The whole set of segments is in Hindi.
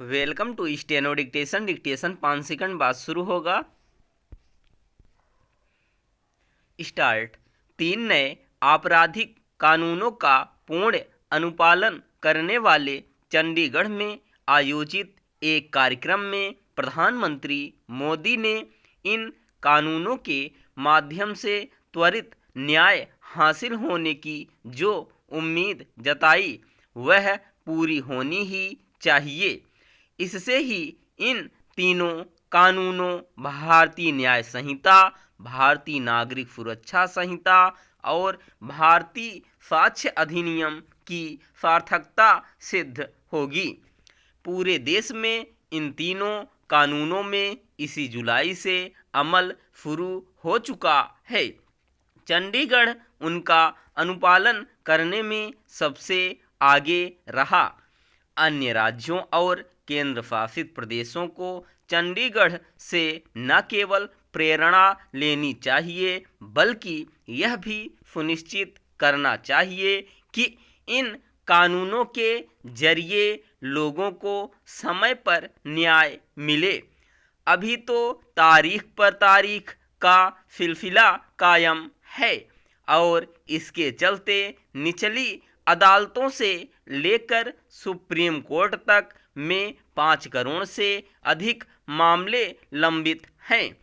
Welcome to steno dictation. Dictation 5 second बाद शुरू होगा। स्टार्ट। 3 नए आपराधिक कानूनों का पूर्ण अनुपालन करने वाले चंडीगढ़ में आयोजित एक कार्यक्रम में प्रधानमंत्री मोदी ने इन कानूनों के माध्यम से त्वरित न्याय हासिल होने की जो उम्मीद जताई वह पूरी होनी ही चाहिए। इससे ही इन तीनों कानूनों भारतीय न्याय संहिता, भारतीय नागरिक सुरक्षा संहिता और भारतीय साक्ष्य अधिनियम की सार्थकता सिद्ध होगी। पूरे देश में इन तीनों कानूनों में इसी जुलाई से अमल शुरू हो चुका है। चंडीगढ़ उनका अनुपालन करने में सबसे आगे रहा। अन्य राज्यों और केंद्र शासित प्रदेशों को चंडीगढ़ से न केवल प्रेरणा लेनी चाहिए बल्कि यह भी सुनिश्चित करना चाहिए कि इन कानूनों के जरिए लोगों को समय पर न्याय मिले। अभी तो तारीख पर तारीख का सिलसिला कायम है और इसके चलते निचली अदालतों से लेकर सुप्रीम कोर्ट तक में 5 करोड़ से अधिक मामले लंबित हैं।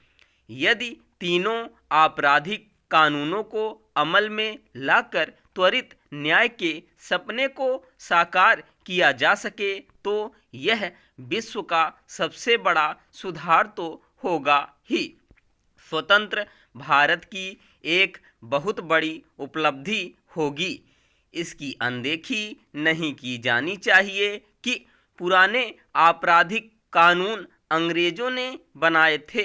यदि तीनों आपराधिक कानूनों को अमल में लाकर त्वरित न्याय के सपने को साकार किया जा सके तो यह विश्व का सबसे बड़ा सुधार तो होगा ही। स्वतंत्र भारत की एक बहुत बड़ी उपलब्धि होगी। इसकी अनदेखी नहीं की जानी चाहिए कि पुराने आपराधिक कानून अंग्रेजों ने बनाए थे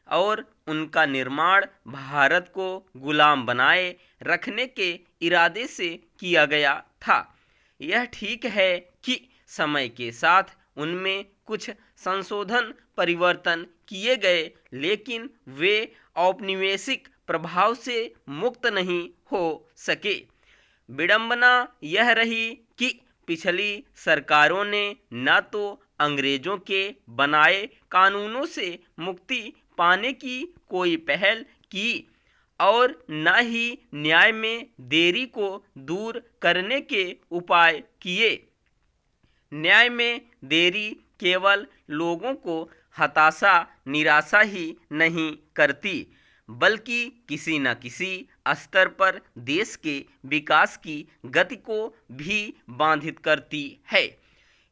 और उनका निर्माण भारत को गुलाम बनाए रखने के इरादे से किया गया था। यह ठीक है कि समय के साथ उनमें कुछ संशोधन परिवर्तन किए गए, लेकिन वे औपनिवेशिक प्रभाव से मुक्त नहीं हो सके। विडंबना यह रही कि पिछली सरकारों ने न तो अंग्रेजों के बनाए कानूनों से मुक्ति पाने की कोई पहल की और न ही न्याय में देरी को दूर करने के उपाय किए। न्याय में देरी केवल लोगों को हताशा निराशा ही नहीं करती बल्कि किसी न किसी स्तर पर देश के विकास की गति को भी बाधित करती है।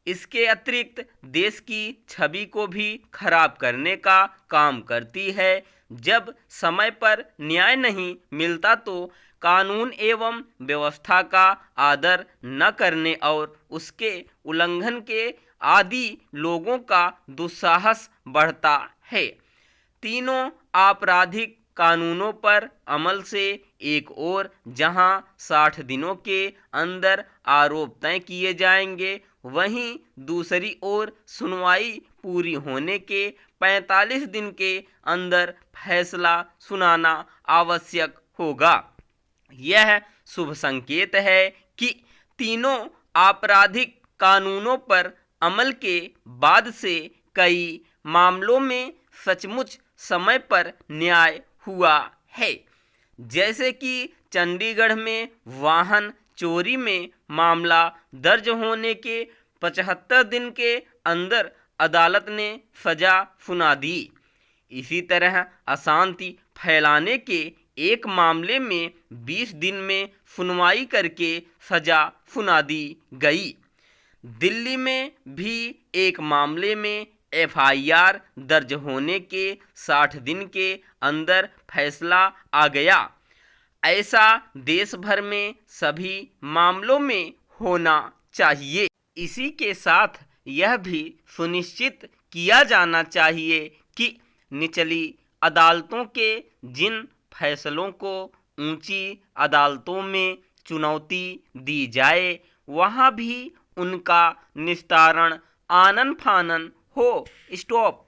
इसके अतिरिक्त देश की छवि को भी खराब करने का काम करती है। जब समय पर न्याय नहीं मिलता तो कानून एवं व्यवस्था का आदर न करने और उसके उल्लंघन के आदि लोगों का दुस्साहस बढ़ता है। तीनों आपराधिक कानूनों पर अमल से एक ओर जहां 60 दिनों के अंदर आरोप तय किए जाएंगे, वहीं दूसरी ओर सुनवाई पूरी होने के 45 दिन के अंदर फैसला सुनाना आवश्यक होगा। यह शुभ संकेत है कि तीनों आपराधिक कानूनों पर अमल के बाद से कई मामलों में सचमुच समय पर न्याय हुआ है। जैसे कि चंडीगढ़ में वाहन चोरी में मामला दर्ज होने के 75 दिन के अंदर अदालत ने सजा सुना दी। इसी तरह अशांति फैलाने के एक मामले में 20 दिन में सुनवाई करके सजा सुना दी गई। दिल्ली में भी एक मामले में FIR दर्ज होने के 60 दिन के अंदर फैसला आ गया। ऐसा देश भर में सभी मामलों में होना चाहिए। इसी के साथ यह भी सुनिश्चित किया जाना चाहिए कि निचली अदालतों के जिन फैसलों को ऊंची अदालतों में चुनौती दी जाए वहां भी उनका निस्तारण आनन फानन हो। स्टॉप।